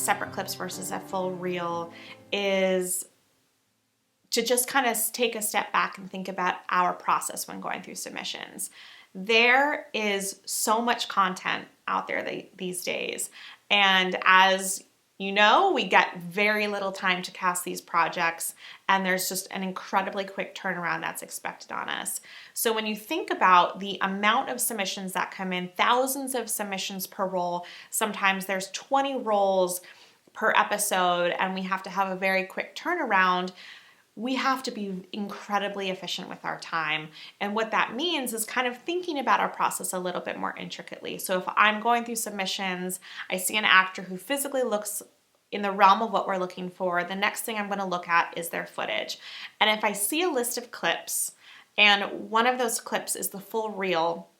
separate clips versus a full reel is to just kind of take a step back and think about our process when going through submissions. There is so much content out there these days. And as you know, we get very little time to cast these projects, and there's just an incredibly quick turnaround that's expected on us. So when you think about the amount of submissions that come in, thousands of submissions per role, sometimes there's 20 roles per episode, and we have to have a very quick turnaround. We have to be incredibly efficient with our time. And what that means is kind of thinking about our process a little bit more intricately. So if I'm going through submissions, I see an actor who physically looks in the realm of what we're looking for, the next thing I'm going to look at is their footage. And if I see a list of clips and one of those clips is the full reel,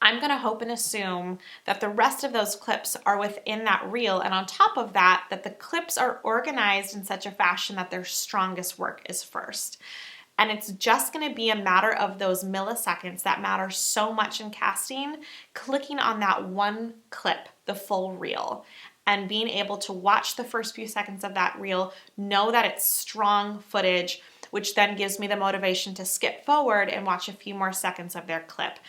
I'm going to hope and assume that the rest of those clips are within that reel, and on top of that, that the clips are organized in such a fashion that their strongest work is first. And it's just going to be a matter of those milliseconds that matter so much in casting, clicking on that one clip, the full reel, and being able to watch the first few seconds of that reel, know that it's strong footage, which then gives me the motivation to skip forward and watch a few more seconds of their clip.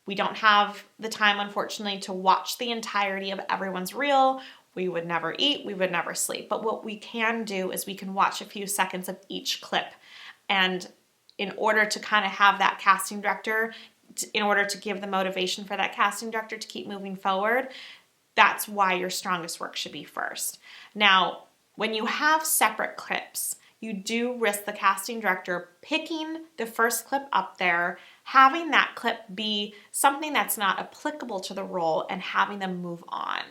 We don't have the time, unfortunately, to watch the entirety of everyone's reel. We would never eat, we would never sleep. But what we can do is we can watch a few seconds of each clip. And in order to kind of have that casting director, in order to give the motivation for that casting director to keep moving forward, that's why your strongest work should be first. Now, when you have separate clips, you do risk the casting director picking the first clip up there, having that clip be something that's not applicable to the role, and having them move on.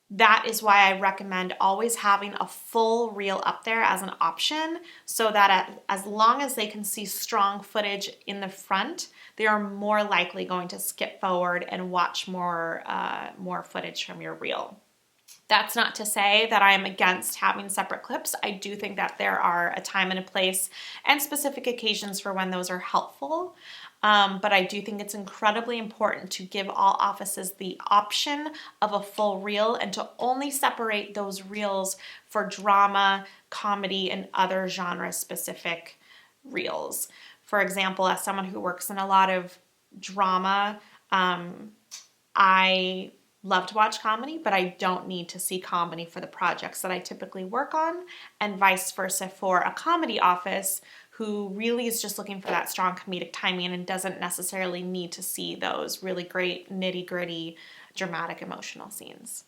That is why I recommend always having a full reel up there as an option, so that as long as they can see strong footage in the front, they are more likely going to skip forward and watch more footage from your reel. That's not to say that I am against having separate clips. I do think that there are a time and a place and specific occasions for when those are helpful. But I do think it's incredibly important to give all offices the option of a full reel and to only separate those reels for drama, comedy, and other genre-specific reels. For example, as someone who works in a lot of drama, I love to watch comedy, but I don't need to see comedy for the projects that I typically work on, and vice versa for a comedy office who really is just looking for that strong comedic timing and doesn't necessarily need to see those really great nitty-gritty dramatic emotional scenes.